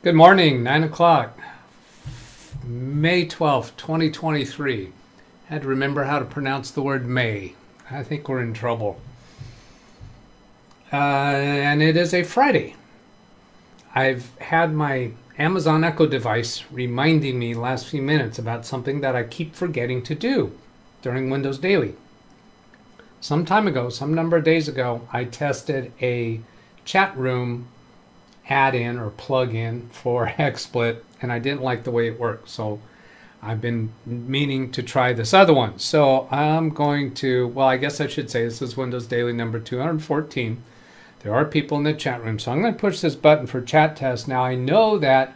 Good morning, 9 o'clock, May 12th, 2023. Had to remember how to pronounce the word May. I think we're in trouble. And it is a Friday. I've had my Amazon Echo device reminding me last few minutes about something that I keep forgetting to do during Windows Daily. Some time ago, some number of days ago, I tested a chat room add-in or plug-in for XSplit, and I didn't like the way it worked. So I've been meaning to try this other one. So I'm going to, well, I guess I should say this is Windows Daily number 214. There are people in the chat room. So I'm going to push this button for chat test. Now I know that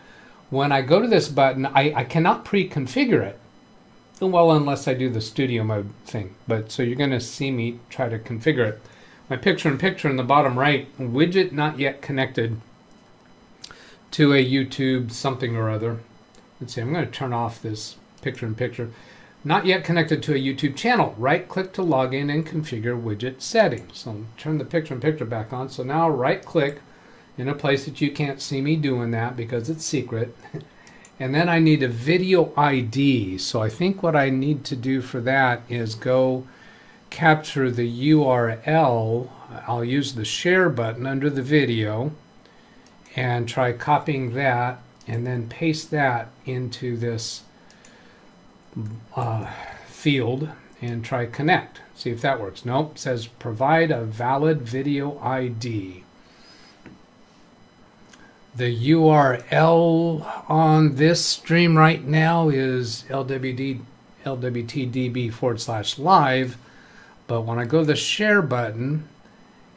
when I go to this button, I cannot pre-configure it. Well, unless I do the studio mode thing. But so you're going to see me try to configure it. My picture-in-picture in the bottom right, widget not yet connected to a YouTube something or other. Let's see, I'm going to turn off this picture-in-picture. Not yet connected to a YouTube channel. Right-click to log in and configure widget settings. So turn the picture-in-picture back on. So now right-click in a place that you can't see me doing that because it's secret. And then I need a video ID. So I think what I need to do for that is go capture the URL. I'll use the share button under the video and try copying that and then paste that into this field and try connect. See if that works. Nope, it says provide a valid video ID. The URL on this stream right now is lwtdb/live, but when I go to the share button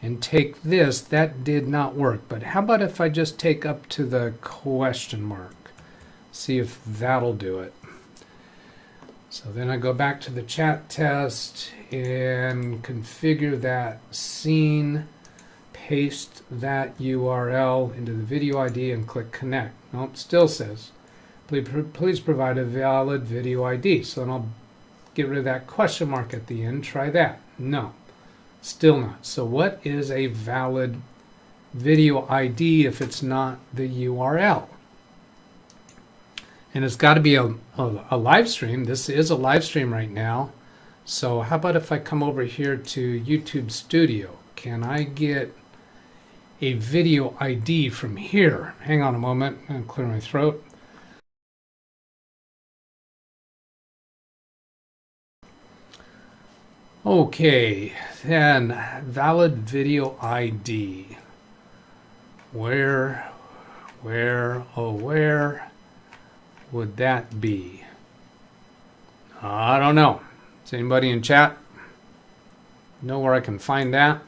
and take this, that did not work. But how about if I just take up to the question mark? See if that'll do it. So then I go back to the chat test and configure that scene, paste that URL into the video ID and click connect. Nope, still says, please provide a valid video ID. So then I'll get rid of that question mark at the end, try that. No. Still not. So what is a valid video ID if it's not the URL? And it's got to be a live stream. This is a live stream right now. So how about if I come over here to YouTube Studio? Can I get a video ID from here? Hang on a moment. I'm going to clear my throat. Okay, then valid video ID. Where would that be? I don't know. Does anybody in chat know where I can find that?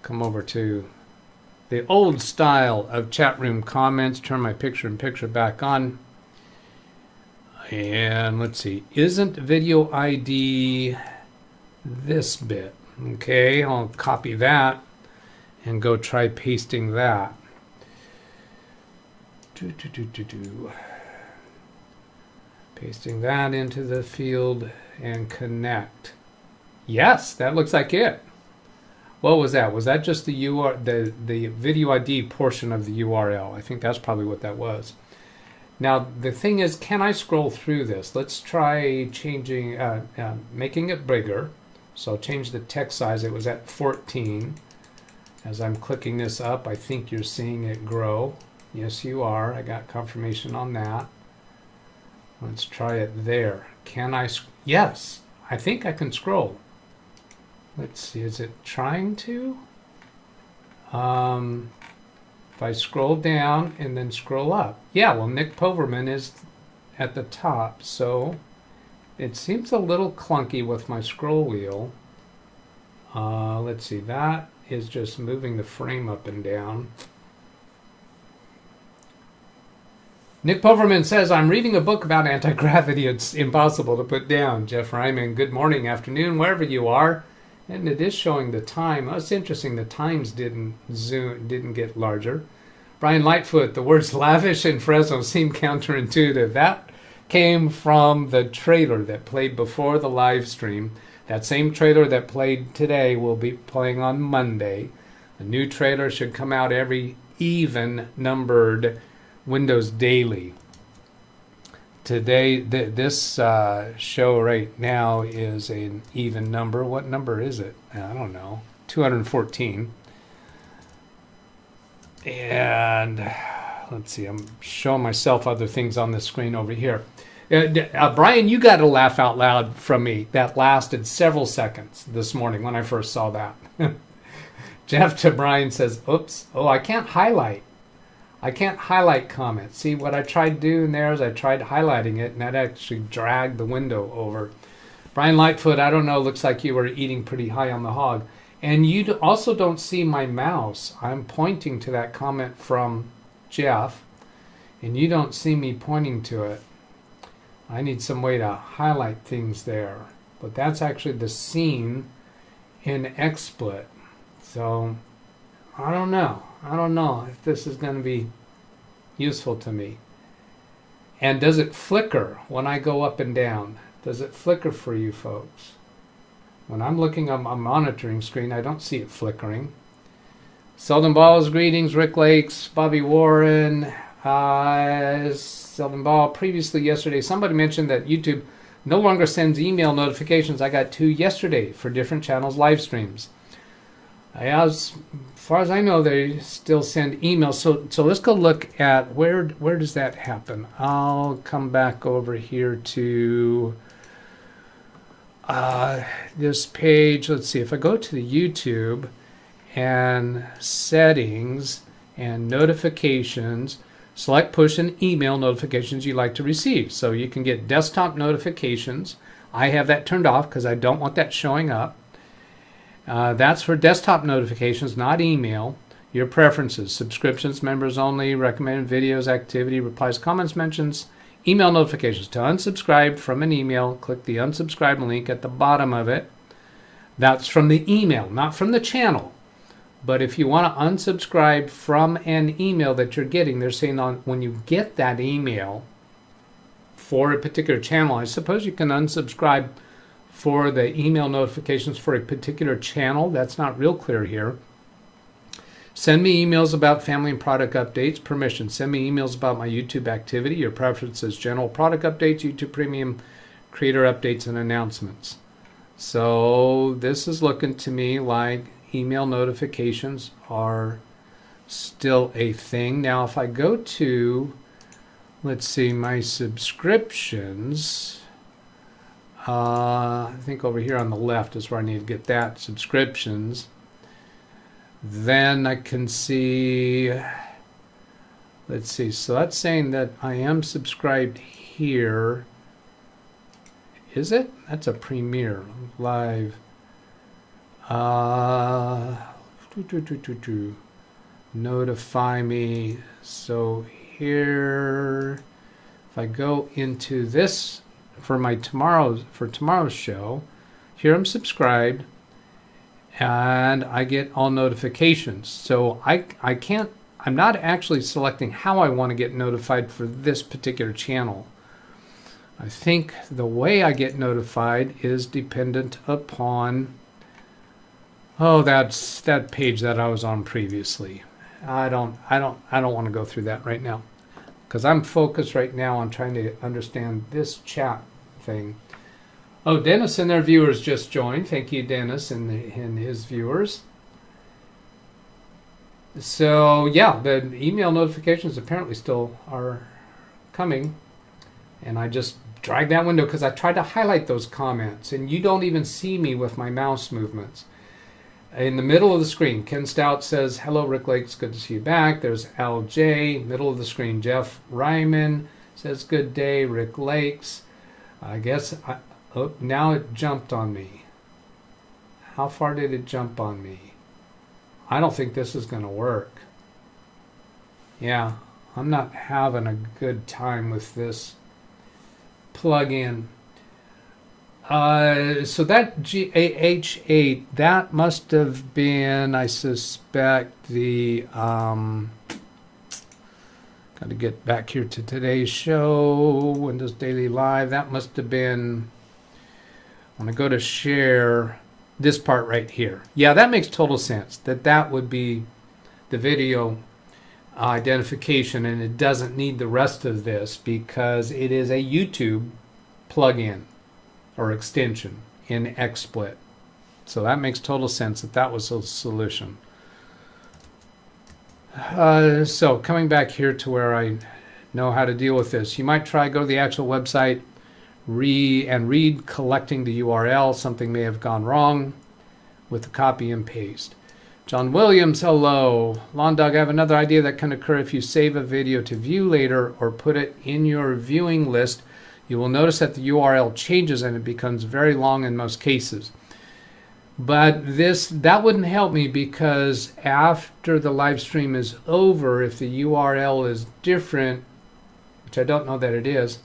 Come over to the old style of chat room comments, turn my picture-in-picture back on. And let's see, isn't video ID this bit? Okay, I'll copy that and go try pasting that. Pasting that into the field and connect. Yes, that looks like it. What was that? Was that just the the video ID portion of the URL? I think that's probably what that was. Now the thing is, can I scroll through this? Let's try changing, making it bigger. So I'll change the text size. It was at 14. As I'm clicking this up, I think you're seeing it grow. Yes, you are. I got confirmation on that. Let's try it there. Can I? Yes, I think I can scroll. Let's see. Is it trying to? If I scroll down and then scroll up. Yeah, well, Nick Poverman is at the top, so it seems a little clunky with my scroll wheel. Let's see, that is just moving the frame up and down. Nick Poverman says, I'm reading a book about anti-gravity. It's impossible to put down. Jeff Ryman, good morning, afternoon, wherever you are. And it is showing the time. Oh, it's interesting, the times didn't get larger. Brian Lightfoot, the words lavish and Fresno seem counterintuitive. That came from the trailer that played before the live stream. That same trailer that played today will be playing on Monday. The new trailer should come out every even-numbered Windows Daily. Today, this show right now is an even number. What number is it? I don't know. 214. And let's see, I'm showing myself other things on the screen over here. Brian, you got a laugh out loud from me that lasted several seconds this morning when I first saw that. Jeff to Brian says, oops, I can't highlight. I can't highlight comments. See, what I tried doing there is I tried highlighting it, and that actually dragged the window over. Brian Lightfoot, I don't know, looks like you were eating pretty high on the hog. And you also don't see my mouse. I'm pointing to that comment from Jeff, and you don't see me pointing to it. I need some way to highlight things there. But that's actually the scene in XSplit. So, I don't know. I don't know if this is going to be useful to me. And does it flicker when I go up and down? Does it flicker for you folks? When I'm looking on my monitoring screen, I don't see it flickering. Selden Ball's greetings, Rick Lakes, Bobby Warren, Selden Ball. Previously yesterday, somebody mentioned that YouTube no longer sends email notifications. I got 2 yesterday for different channels' live streams. As far as I know, they still send emails. So let's go look at where does that happen. I'll come back over here to this page. Let's see, if I go to the YouTube and settings and notifications, select push and email notifications you'd like to receive. So you can get desktop notifications. I have that turned off because I don't want that showing up. That's for desktop notifications, not email. Your preferences, subscriptions, members only, recommended videos, activity, replies, comments, mentions, email notifications. To unsubscribe from an email, click the unsubscribe link at the bottom of it. That's from the email, not from the channel. But if you want to unsubscribe from an email that you're getting, they're saying when you get that email for a particular channel, I suppose you can unsubscribe for the email notifications for a particular channel. That's not real clear here. Send me emails about family and product updates. Permission. Send me emails about my YouTube activity. Your preferences, general product updates, YouTube Premium, creator updates, and announcements. So this is looking to me like email notifications are still a thing. Now if I go to, let's see, my subscriptions, I think over here on the left is where I need to get that, subscriptions. Then I can see, let's see, so that's saying that I am subscribed here. Is it? That's a Premiere Live. Notify me. So here, if I go into this for tomorrow's show, here I'm subscribed and I get all notifications. So I'm not actually selecting how I want to get notified for this particular channel. I think the way I get notified is dependent upon that's that page that I was on previously. I don't want to go through that right now because I'm focused right now on trying to understand this chat thing. Oh, Dennis and their viewers just joined. Thank you, Dennis, and his viewers. So yeah, the email notifications apparently still are coming, and I just drag that window because I tried to highlight those comments, and you don't even see me with my mouse movements. In the middle of the screen, Ken Stout says, hello, Rick Lakes, good to see you back. There's LJ, middle of the screen. Jeff Ryman says, good day, Rick Lakes. I guess, now it jumped on me. How far did it jump on me? I don't think this is going to work. Yeah, I'm not having a good time with this plug-in. So that GAH8, that must have been, I suspect, the, got to get back here to today's show, Windows Daily Live. That must have been, when I go to share, this part right here. Yeah, that makes total sense, that would be the video identification, and it doesn't need the rest of this because it is a YouTube plugin or extension in XSplit. So that makes total sense that was a solution. So coming back here to where I know how to deal with this, you might try go to the actual website, read collecting the URL. Something may have gone wrong with the copy and paste. John Williams, hello. Lawn Dog, I have another idea that can occur if you save a video to view later or put it in your viewing list. You will notice that the URL changes and it becomes very long in most cases. But that wouldn't help me, because after the live stream is over, if the URL is different, which I don't know that it is,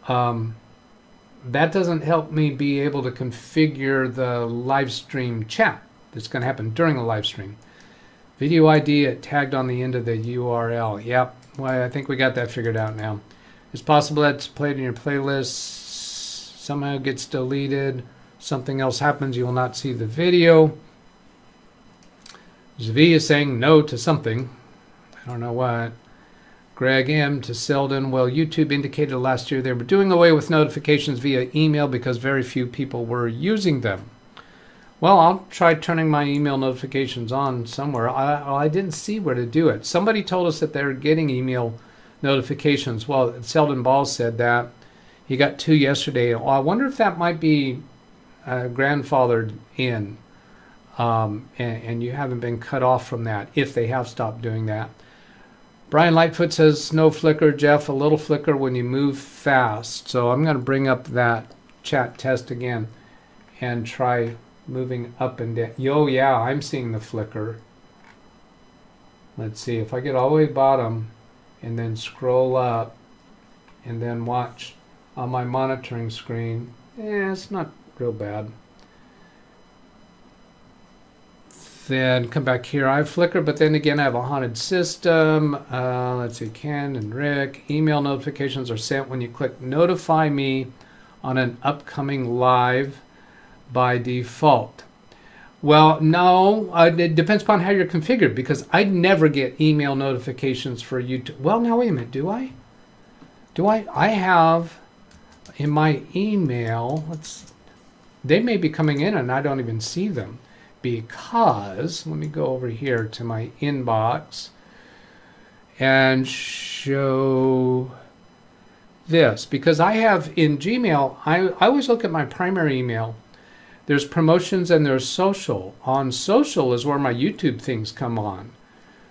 that doesn't help me be able to configure the live stream chat that's going to happen during the live stream. Video ID tagged on the end of the URL. Yep, well, I think we got that figured out now. It's possible that's played in your playlist, somehow gets deleted, something else happens, you will not see the video. Zvi is saying no to something. I don't know what. Greg M. to Selden. Well, YouTube indicated last year they were doing away with notifications via email because very few people were using them. Well, I'll try turning my email notifications on somewhere. I didn't see where to do it. Somebody told us that they're getting email notifications. Well, Selden Ball said that. He got 2 yesterday. Well, I wonder if that might be grandfathered in, and you haven't been cut off from that if they have stopped doing that. Brian Lightfoot says no flicker. Jeff, a little flicker when you move fast. So I'm going to bring up that chat test again and try moving up and down. Yo, yeah, I'm seeing the flicker. Let's see if I get all the way bottom and then scroll up and then watch on my monitoring screen. It's not real bad. Then come back here. I have flicker, but then again I have a haunted system. Let's see, Ken and Rick. Email notifications are sent when you click notify me on an upcoming live by default. Well, no, it depends upon how you're configured, because I never get email notifications for YouTube. Well, now wait a minute, do I? I have in my email, they may be coming in and I don't even see them, because, let me go over here to my inbox and show this, because I have in Gmail, I always look at my primary email. There's promotions and there's social. On social is where my YouTube things come on.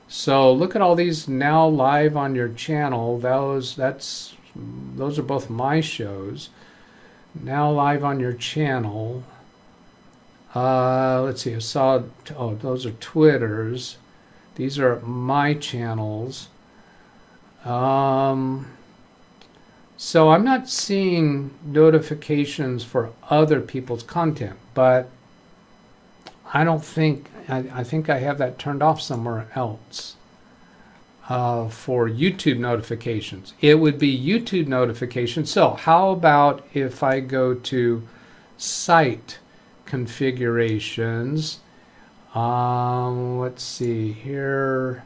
So look at all these now live on your channel. Those are both my shows. Now live on your channel. Let's see, I saw, those are Twitters. These are my channels. So I'm not seeing notifications for other people's content, but I think I have that turned off somewhere else. For YouTube notifications, it would be YouTube notifications. So how about if I go to site configurations, let's see here,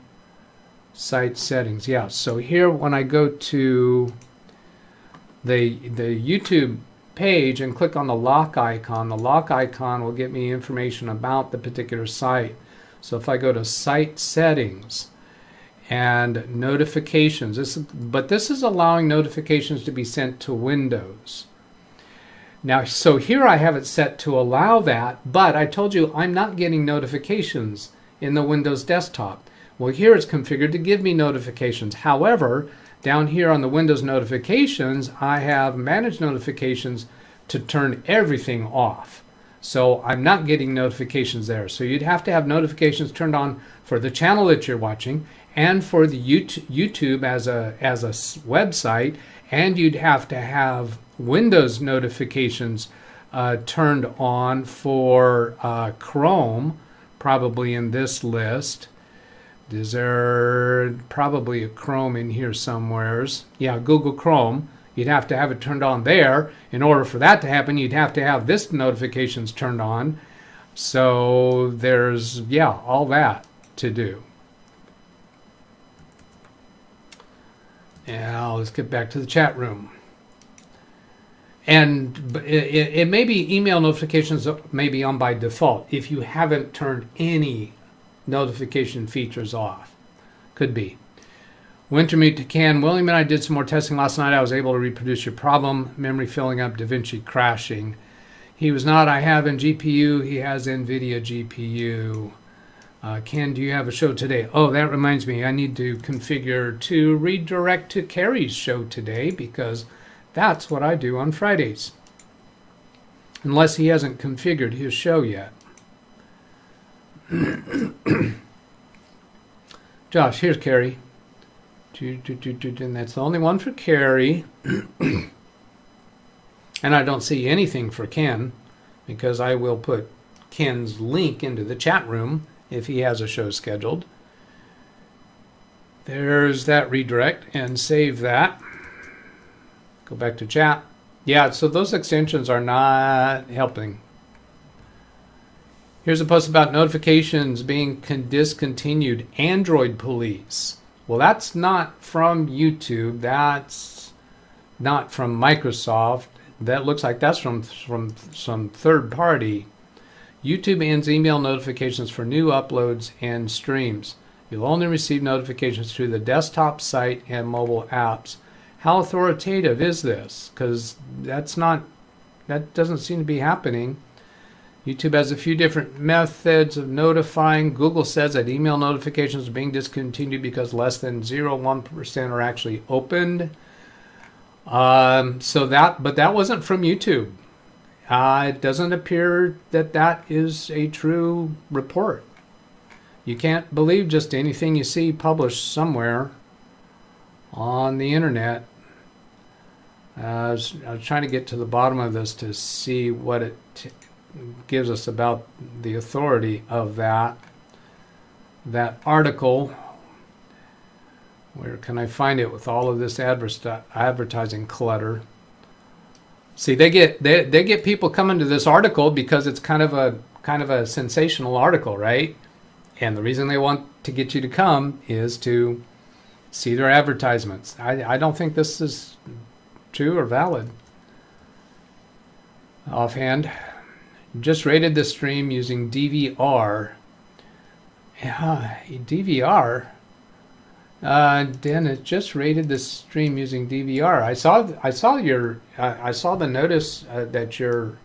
site settings. Yeah, so here when I go to the YouTube page and click on the lock icon will get me information about the particular site. So if I go to site settings and notifications, this is allowing notifications to be sent to Windows. Now, so here I have it set to allow that, but I told you I'm not getting notifications in the Windows desktop. Well, here it's configured to give me notifications. However, down here on the Windows notifications, I have manage notifications to turn everything off. So I'm not getting notifications there. So you'd have to have notifications turned on for the channel that you're watching and for the YouTube as a website, and you'd have to have Windows notifications turned on for Chrome, probably in this list. Is there probably a Chrome in here somewheres? Yeah, Google Chrome. You'd have to have it turned on there. In order for that to happen, you'd have to have this notifications turned on. So there's, yeah, all that to do. Now let's get back to the chat room. And it may be email notifications may be on by default if you haven't turned any notification features off. Could be. Wintermute to Ken. William and I did some more testing last night. I was able to reproduce your problem. Memory filling up, DaVinci crashing. He was not. I have in GPU. He has NVIDIA GPU. Ken, do you have a show today? Oh, that reminds me. I need to configure to redirect to Carrie's show today because that's what I do on Fridays. Unless he hasn't configured his show yet. Josh, here's Carrie. And that's the only one for Carrie. And I don't see anything for Ken because I will put Ken's link into the chat room if he has a show scheduled. There's that redirect and save that. Go back to chat. Yeah, so those extensions are not helping. Here's a post about notifications being discontinued. Android police. Well, that's not from YouTube. That's not from Microsoft. That looks like that's from some third party. YouTube ends email notifications for new uploads and streams. You'll only receive notifications through the desktop site and mobile apps. How authoritative is this? Because that doesn't seem to be happening. YouTube has a few different methods of notifying. Google says that email notifications are being discontinued because less than 0.1% are actually opened. But that wasn't from YouTube. It doesn't appear that is a true report. You can't believe just anything you see published somewhere on the internet. I was trying to get to the bottom of this to see what it gives us about the authority of that article. Where can I find it with all of this advertising clutter? See, they get people coming to this article because it's kind of a sensational article, right? And the reason they want to get you to come is to see their advertisements. I don't think this is true or valid. Offhand, just rated the stream using DVR. DVR. Dennis just rated the stream using DVR. I saw the notice that you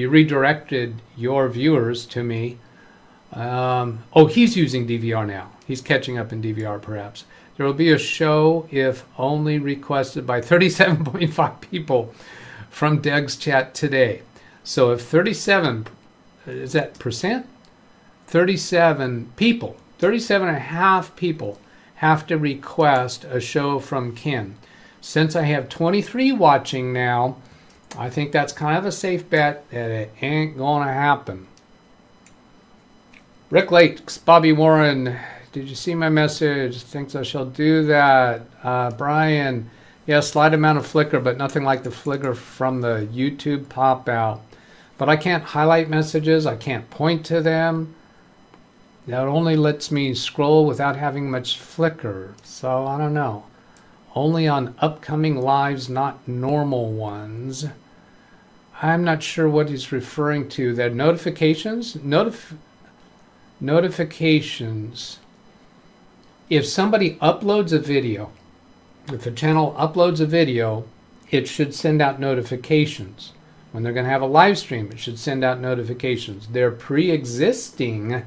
redirected your viewers to me. He's using DVR now. He's catching up in DVR perhaps. There will be a show if only requested by 37.5 people from Deg's chat today. So if 37, is that percent? 37 people, 37.5 people have to request a show from Ken. Since I have 23 watching now, I think that's kind of a safe bet that it ain't going to happen. Rick Lakes, Bobby Warren, did you see my message? Thinks I shall do that. Brian, yeah, slight amount of flicker, but nothing like the flicker from the YouTube pop out. But I can't highlight messages. I can't point to them. That only lets me scroll without having much flicker. So I don't know. Only on upcoming lives, not normal ones. I'm not sure what he's referring to. That notifications? Notifications. If somebody uploads a video, if a channel uploads a video, it should send out notifications. When they're going to have a live stream, it should send out notifications. They're pre-existing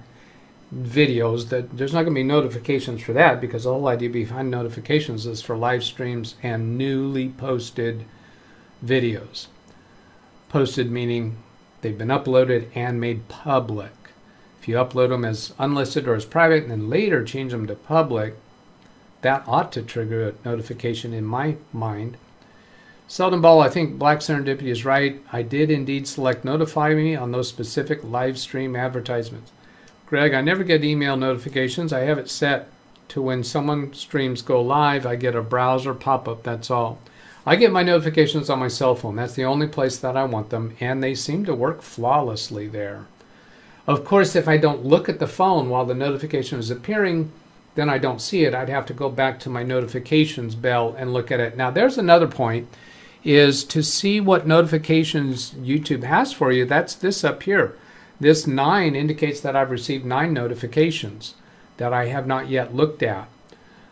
videos, that there's not going to be notifications for that, because the whole idea behind notifications is for live streams and newly posted videos. Posted meaning they've been uploaded and made public. If you upload them as unlisted or as private and then later change them to public, that ought to trigger a notification in my mind. Seldom Ball, I think Black Serendipity is right. I did indeed select notify me on those specific live stream advertisements. Greg, I never get email notifications. I have it set to when someone streams go live, I get a browser pop-up, that's all. I get my notifications on my cell phone. That's the only place that I want them, and they seem to work flawlessly there. Of course, if I don't look at the phone while the notification is appearing, then I don't see it. I'd have to go back to my notifications bell and look at it. Now there's another point, is to see what notifications YouTube has for you. That's this up here. This 9 indicates that I've received 9 notifications that I have not yet looked at.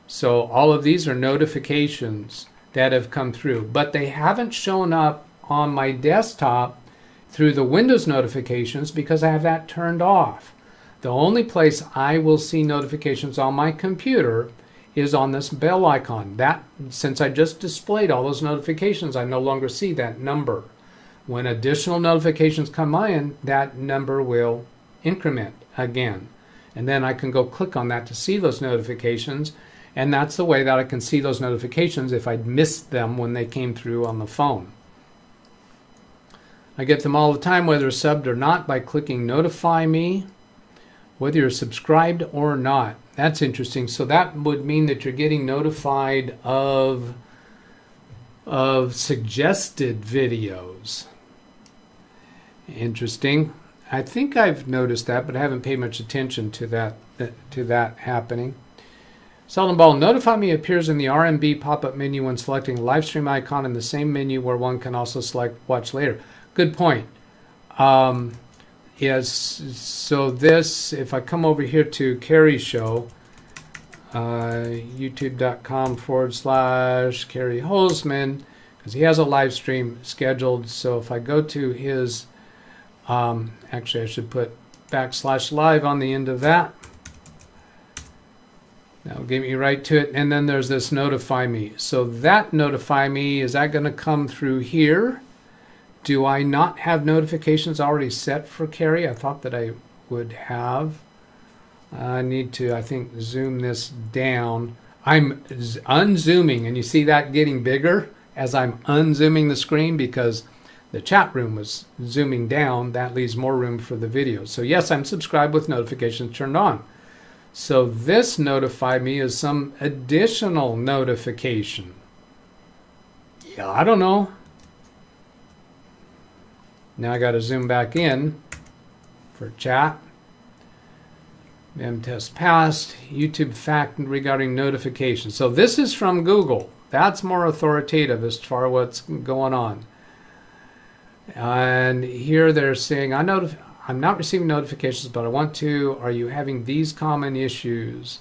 So all of these are notifications that have come through, but they haven't shown up on my desktop through the Windows notifications because I have that turned off. The only place I will see notifications on my computer is on this bell icon. That, since I just displayed all those notifications, I no longer see that number. When additional notifications come in, that number will increment again. And then I can go click on that to see those notifications. And that's the way that I can see those notifications if I'd missed them when they came through on the phone. I get them all the time, whether subbed or not, by clicking Notify Me, whether you're subscribed or not. That's interesting. So that would mean that you're getting notified of suggested videos. Interesting. I think I've noticed that, but I haven't paid much attention to that happening. Seldom Ball, Notify Me appears in the RMB pop-up menu when selecting live stream icon in the same menu where one can also select Watch Later. Good point. Yes, so this, if I come over here to Carrie Show, youtube.com/Carrie Holzman, because he has a live stream scheduled. So if I go to his, actually I should put /live on the end of that. That'll get me right to it. And then there's this Notify Me. So that Notify Me, is that going to come through here? Do I not have notifications already set for Carrie? I thought that I would have. I need to, I think, zoom this down. I'm unzooming, and you see that getting bigger as I'm unzooming the screen because the chat room was zooming down. That leaves more room for the video. So yes, I'm subscribed with notifications turned on. So this Notify Me is some additional notification. Yeah, I don't know. Now I got to zoom back in for chat. Test passed. YouTube fact regarding notifications. So this is from Google. That's more authoritative as far as what's going on. And here they're saying, I'm not receiving notifications, but I want to. Are you having these common issues?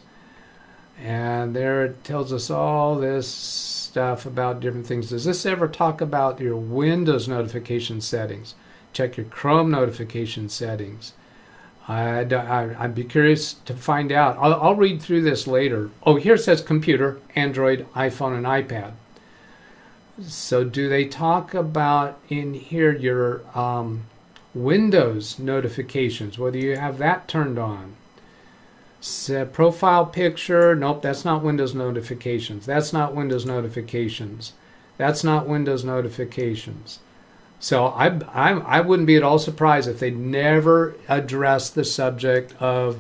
And there it tells us all this stuff about different things. Does this ever talk about your Windows notification settings? Check your Chrome notification settings. I'd be curious to find out. I'll read through this later. Oh, here it says computer, Android, iPhone, and iPad. So do they talk about in here your Windows notifications, whether you have that turned on? Profile picture, nope, that's not Windows notifications. That's not Windows notifications. That's not Windows notifications. So I wouldn't be at all surprised if they never addressed the subject of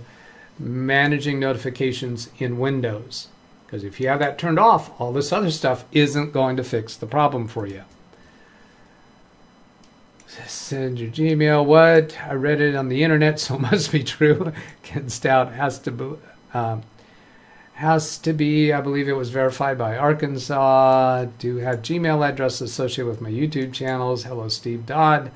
managing notifications in Windows. Because if you have that turned off, all this other stuff isn't going to fix the problem for you. Send your Gmail. What? I read it on the internet, so it must be true. Ken Stout has to be, I believe it was verified by Arkansas. Do have Gmail address associated with my YouTube channels. Hello, Steve Dodd.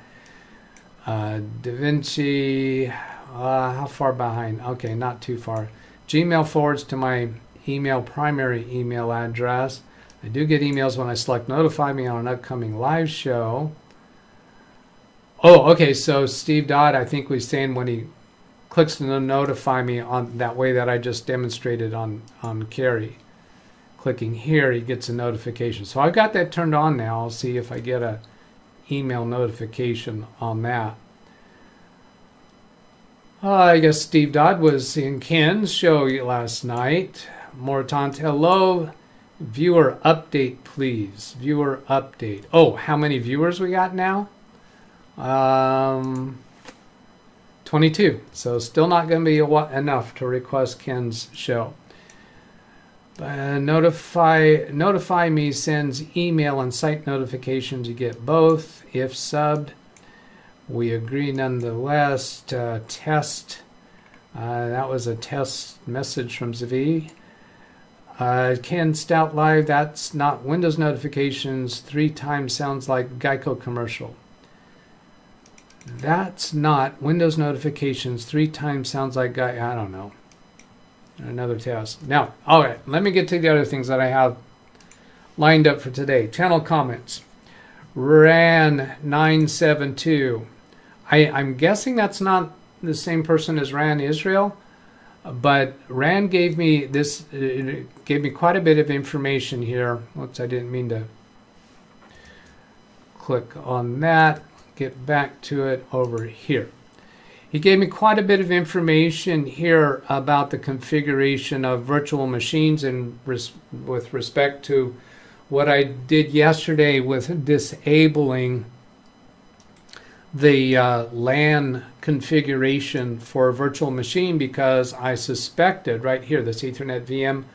Da Vinci. How far behind? Okay, not too far. Gmail forwards to my primary email address. I do get emails when I select Notify Me on an upcoming live show. Oh, okay, so Steve Dodd, I think was saying when he clicks to Notify Me on that way that I just demonstrated on Carrie. Clicking here, he gets a notification. So I've got that turned on now. I'll see if I get a email notification on that. I guess Steve Dodd was in Ken's show last night. Moritant, hello. Viewer update, please. Viewer update. Oh, how many viewers we got now? 22. So still not going to be enough to request Ken's show. Notify Me sends email and site notifications. You get both if subbed. We agree nonetheless. Test. That was a test message from Zvi. Ken Stout Live, that's not Windows notifications 3 times sounds like Geico commercial. That's not Windows notifications 3 times sounds like I don't know. Another test. Now, all right, let me get to the other things that I have lined up for today. Channel comments. Ran972. I'm guessing that's not the same person as Ran Israel, but Ran gave me this. It gave me quite a bit of information here. Whoops, I didn't mean to click on that. Get back to it over here. He gave me quite a bit of information here about the configuration of virtual machines and with respect to what I did yesterday with disabling the LAN configuration for a virtual machine, because I suspected right here, this Ethernet VM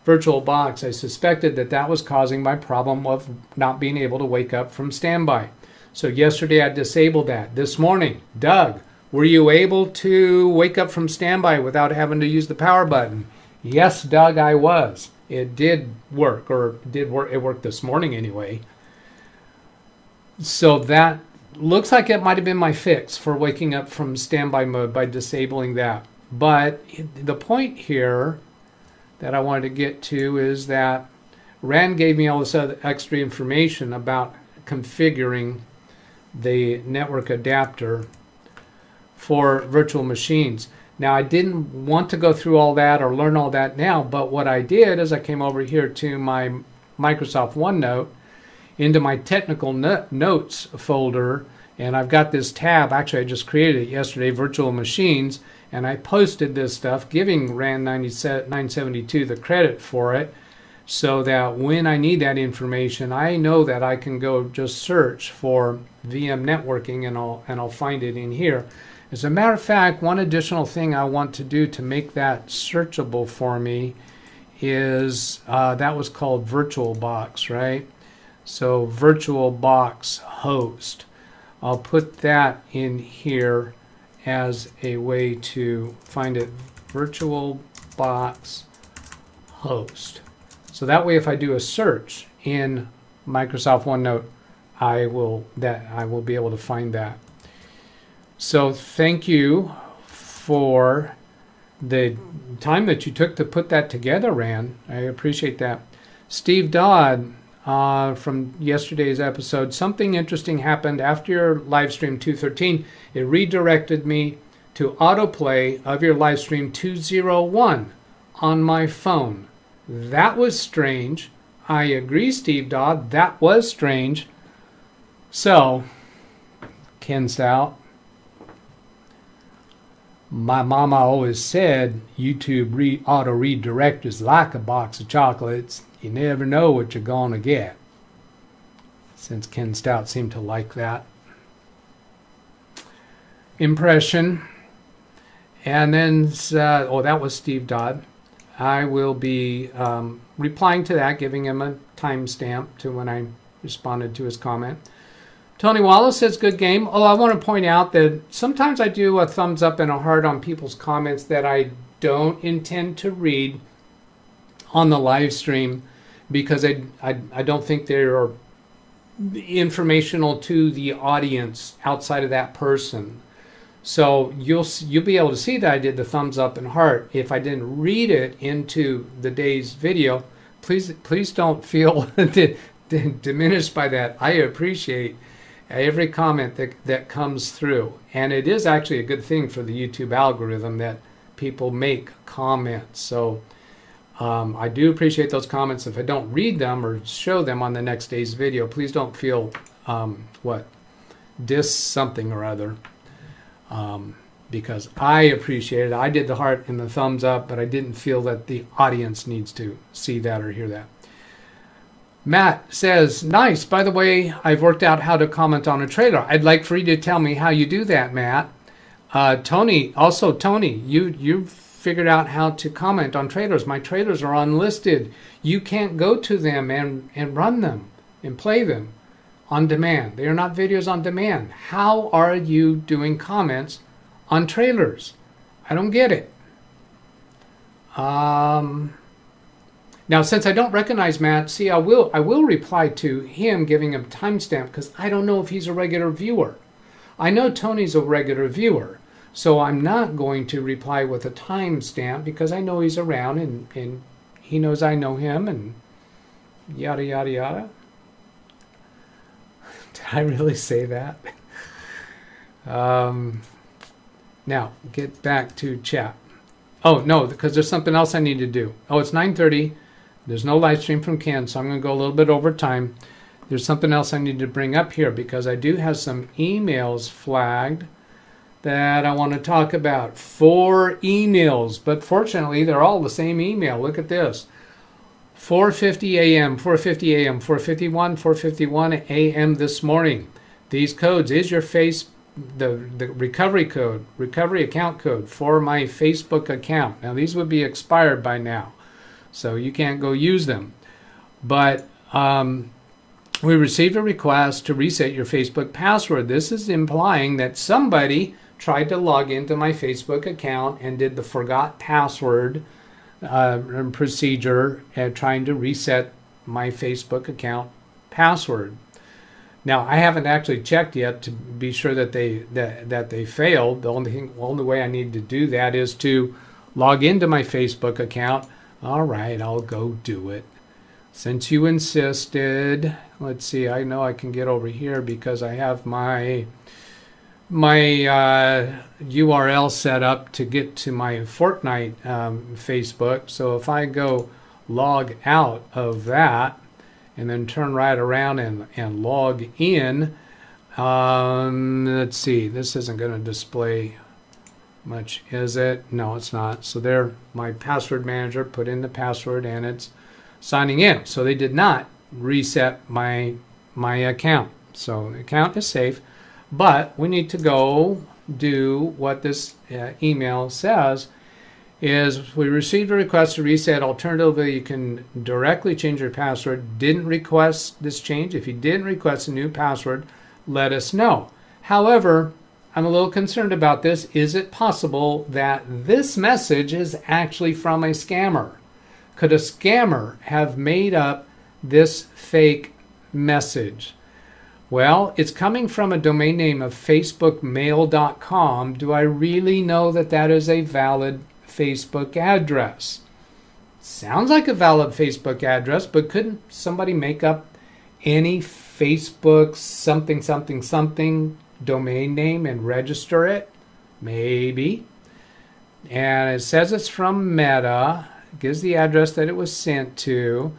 virtual box, I suspected that that was causing my problem of not being able to wake up from standby. So yesterday I disabled that. This morning, Doug, were you able to wake up from standby without having to use the power button? Yes, Doug, I was. It did work, or did work. It worked this morning anyway. So that looks like it might have been my fix for waking up from standby mode by disabling that. But the point here that I wanted to get to is that Rand gave me all this other extra information about configuring the network adapter for virtual machines. Now, I didn't want to go through all that or learn all that now, but what I did is I came over here to my Microsoft OneNote, into my technical notes folder, and I've got this tab. Actually, I just created it yesterday, virtual machines, and I posted this stuff, giving RAN 972 the credit for it, so that when I need that information, I know that I can go just search for VM networking, and I'll find it in here. As a matter of fact, one additional thing I want to do to make that searchable for me is that was called VirtualBox, right? So VirtualBox host. I'll put that in here as a way to find it. VirtualBox host. So that way, if I do a search in Microsoft OneNote, I will be able to find that. So thank you for the time that you took to put that together, Rand. I appreciate that. Steve Dodd from yesterday's episode. Something interesting happened after your live stream 213. It redirected me to autoplay of your live stream 201 on my phone. That was strange. I agree, Steve Dodd. That was strange. So, Ken Stout, my mama always said YouTube auto redirect is like a box of chocolates. You never know what you're going to get. Since Ken Stout seemed to like that impression. And then, that was Steve Dodd. I will be replying to that, giving him a timestamp to when I responded to his comment. Tony Wallace says, good game. Oh, I want to point out that sometimes I do a thumbs up and a heart on people's comments that I don't intend to read on the live stream, because I don't think they're informational to the audience outside of that person. So you'll be able to see that I did the thumbs up and heart. If I didn't read it into the day's video, please don't feel diminished by that. I appreciate every comment that comes through, and it is actually a good thing for the YouTube algorithm that people make comments. So I do appreciate those comments. If I don't read them or show them on the next day's video, please don't feel diss something or other, because I appreciate it. I did the heart and the thumbs up, but I didn't feel that the audience needs to see that or hear that. Matt says, nice. By the way, I've worked out how to comment on a trailer. I'd like for you to tell me how you do that, Matt. Tony, you figured out how to comment on trailers. My trailers are unlisted. You can't go to them and run them and play them on demand. They are not videos on demand. How are you doing comments on trailers? I don't get it. Now, since I don't recognize Matt, see, I will reply to him giving him timestamp because I don't know if he's a regular viewer. I know Tony's a regular viewer, so I'm not going to reply with a timestamp because I know he's around and he knows I know him and yada, yada, yada. Did I really say that? Now, get back to chat. Oh, no, because there's something else I need to do. Oh, it's 9:30. There's no live stream from Ken, so I'm going to go a little bit over time. There's something else I need to bring up here because I do have some emails flagged that I want to talk about. 4 emails, but fortunately, they're all the same email. Look at this. 4:50 a.m., 4:50 a.m., 4:51, 4:51 a.m. this morning. These codes is your the recovery code, recovery account code for my Facebook account. Now, these would be expired by now, so you can't go use them. But we received a request to reset your Facebook password. This is implying that somebody tried to log into my Facebook account and did the forgot password procedure at trying to reset my Facebook account password. Now, I haven't actually checked yet to be sure that they failed. The only way I need to do that is to log into my Facebook account. All right, I'll go do it. Since you insisted, let's see, I know I can get over here because I have my URL set up to get to my Fortnite Facebook. So if I go log out of that and then turn right around and log in, let's see, this isn't going to display much, is it? No, it's not. So there, my password manager put in the password and it's signing in. So they did not reset my account. So the account is safe, but we need to go do what this email says is we received a request to reset. Alternatively, you can directly change your password. Didn't request this change. If you didn't request a new password, let us know. However, I'm a little concerned about this. Is it possible that this message is actually from a scammer? Could a scammer have made up this fake message? Well, it's coming from a domain name of facebookmail.com. Do I really know that that is a valid Facebook address? Sounds like a valid Facebook address, but couldn't somebody make up any Facebook something something something domain name and register it? Maybe. And it says it's from Meta. It gives the address that it was sent to.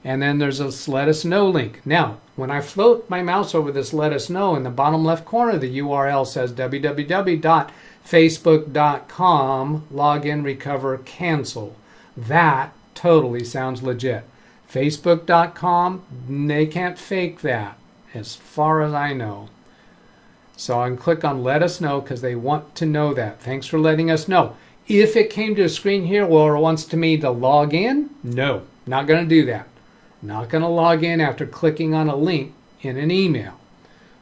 And then there's a let us know link. Now, when I float my mouse over this let us know, in the bottom left corner, the URL says www.facebook.com, login, recover, cancel. That totally sounds legit. Facebook.com, they can't fake that, as far as I know. So I can click on let us know because they want to know that. Thanks for letting us know. If it came to a screen here where it wants me to log in, no, not going to do that. Not going to log in after clicking on a link in an email.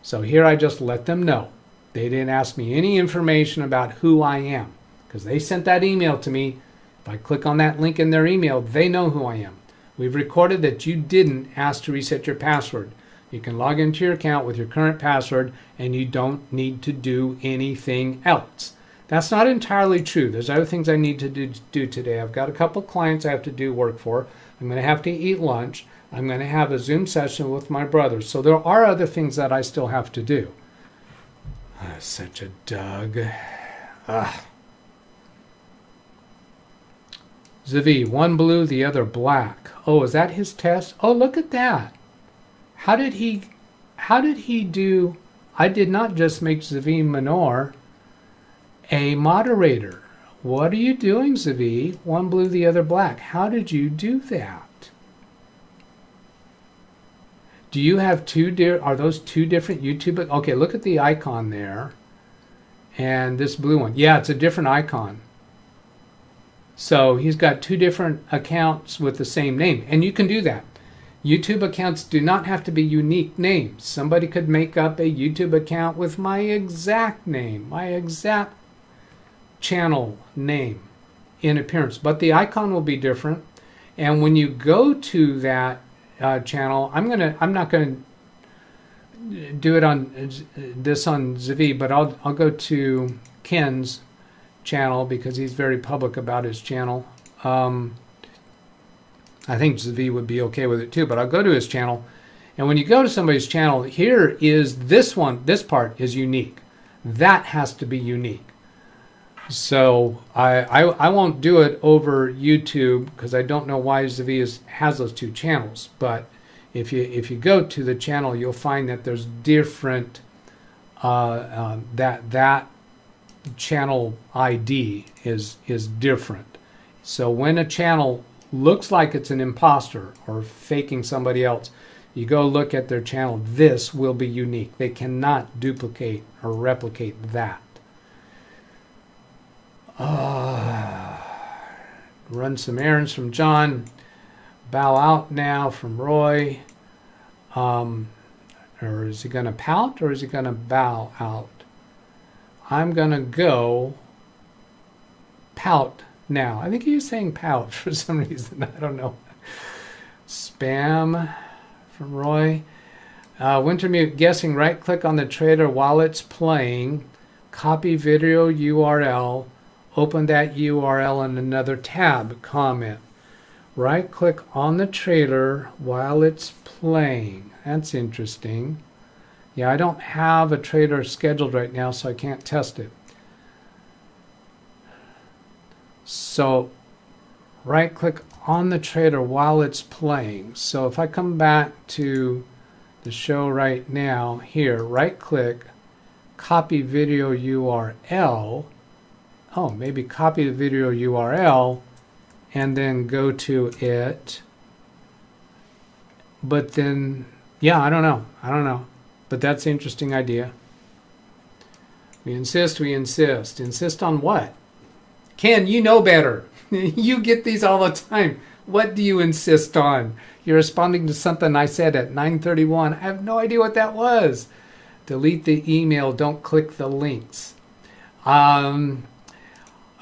So here I just let them know. They didn't ask me any information about who I am because they sent that email to me. If I click on that link in their email, they know who I am. We've recorded that you didn't ask to reset your password. You can log into your account with your current password and you don't need to do anything else. That's not entirely true. There's other things I need to do today. I've got a couple of clients I have to do work for. I'm going to have to eat lunch. I'm going to have a Zoom session with my brother. So there are other things that I still have to do. Such a Doug. Zavi, one blue, the other black. Oh, is that his test? Oh, look at that. How did he do? I did not just make Zavi Manor a moderator. What are you doing, Zavi? One blue, the other black. How did you do that? Do you have are those two different YouTube? Okay, look at the icon there. And this blue one. Yeah, it's a different icon. So he's got two different accounts with the same name. And you can do that. YouTube accounts do not have to be unique names. Somebody could make up a YouTube account with my exact name, my exact channel name in appearance. But the icon will be different. And when you go to that channel, I'm not gonna do it on this on Zvi, but I'll go to Ken's channel because he's very public about his channel. I think Zvi would be okay with it too, but I'll go to his channel. And when you go to somebody's channel, here is this one. This part is unique. That has to be unique. So I won't do it over YouTube because I don't know why Zvi has those two channels. But if you go to the channel, you'll find that there's different that channel ID is different. So when a channel looks like it's an imposter or faking somebody else, you go look at their channel. This will be unique. They cannot duplicate or replicate that. Run some errands from John. Bow out now from Roy. Or is he going to pout or is he going to bow out? I'm going to go pout now. I think he was saying pout for some reason. I don't know. Spam from Roy. Wintermute guessing. Right click on the trailer while it's playing. Copy video URL. Open that URL in another tab. Comment. Right click on the trailer while it's playing. That's interesting. Yeah, I don't have a trailer scheduled right now, so I can't test it. So right click on the trailer while it's playing. So if I come back to the show right now, here, right click, copy video URL. Oh, maybe copy the video URL and then go to it. But then, yeah, I don't know. But that's an interesting idea. We insist. Insist on what? Ken, you know better. You get these all the time. What do you insist on? You're responding to something I said at 9:31. I have no idea what that was. Delete the email. Don't click the links.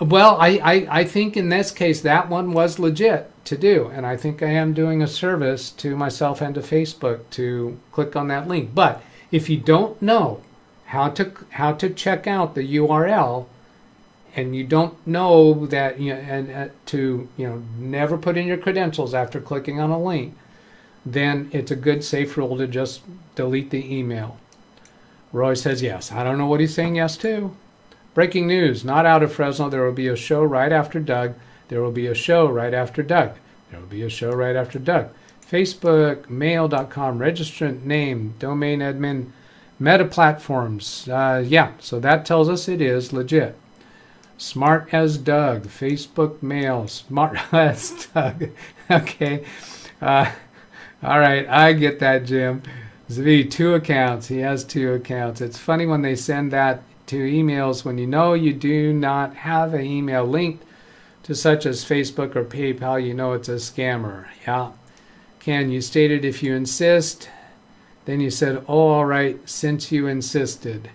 Well, I think in this case that one was legit to do, and I think I am doing a service to myself and to Facebook to click on that link. But if you don't know how to check out the URL, and you don't know that, never put in your credentials after clicking on a link, then it's a good safe rule to just delete the email. Roy says yes. I don't know what he's saying yes to. Breaking news, not out of Fresno. There will be a show right after Doug. There will be a show right after Doug. There will be a show right after Doug. Facebook, mail.com, registrant name, domain admin, meta platforms. Yeah, so that tells us it is legit. Smart as Doug, Facebook mail, smart as Doug. Okay. All right, I get that, Jim. Zvi, 2 accounts. He has 2 accounts. It's funny when they send that to emails when you know you do not have an email linked to such as Facebook or PayPal, you know it's a scammer. Yeah. Ken, you stated if you insist, then you said, oh, all right, since you insisted.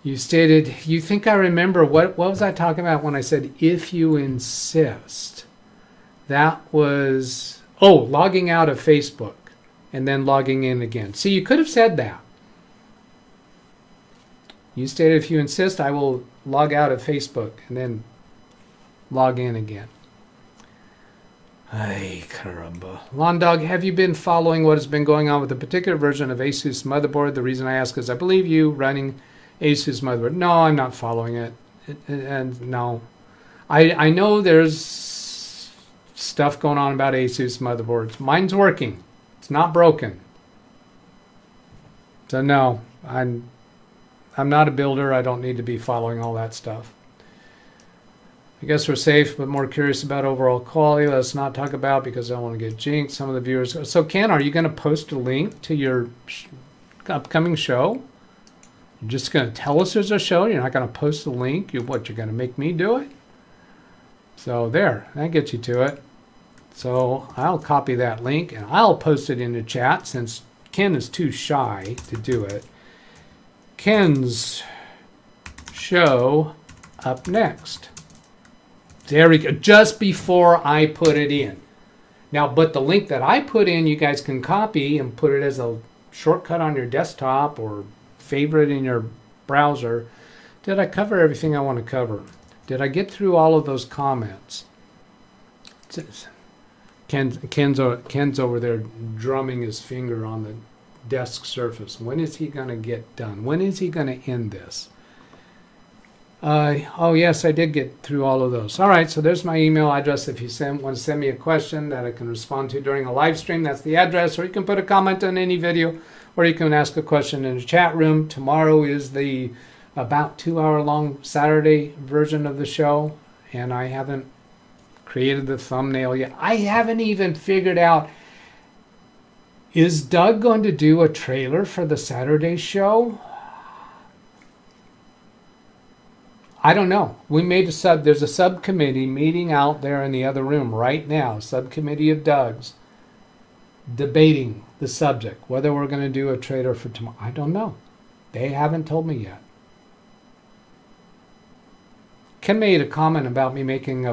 You stated, you think I remember, what was I talking about when I said if you insist? That was, logging out of Facebook and then logging in again. See, you could have said that. You stated if you insist, I will log out of Facebook and then log in again. Ay, caramba. Lawn Dog, have you been following what has been going on with a particular version of Asus motherboard? The reason I ask is I believe you running Asus motherboard. No, I'm not following it. And no. I know there's stuff going on about Asus motherboards. Mine's working. It's not broken. So no, I'm not a builder. I don't need to be following all that stuff. I guess we're safe, but more curious about overall quality. Let's not talk about because I don't want to get jinxed. Some of the viewers. So Ken, are you going to post a link to your upcoming show? You're just going to tell us there's a show? You're not going to post a link? You're going to make me do it? So there, that gets you to it. So I'll copy that link and I'll post it in the chat since Ken is too shy to do it. Ken's show up next. There we go. Just before I put it in. Now, but the link that I put in, you guys can copy and put it as a shortcut on your desktop or favorite in your browser. Did I cover everything I want to cover? Did I get through all of those comments? Ken's over there drumming his finger on the desk surface. When is he going to get done? When is he going to end this? Oh, yes, I did get through all of those. All right, so there's my email address. If you want to send me a question that I can respond to during a live stream, that's the address. Or you can put a comment on any video, or you can ask a question in the chat room. Tomorrow is the about 2-hour-long Saturday version of the show, and I haven't created the thumbnail yet. I haven't even figured out, is Doug going to do a trailer for the Saturday show? I don't know. We made there's a subcommittee meeting out there in the other room right now, subcommittee of Doug's, debating the subject, whether we're going to do a trailer for tomorrow. I don't know. They haven't told me yet. Ken made a comment about me making a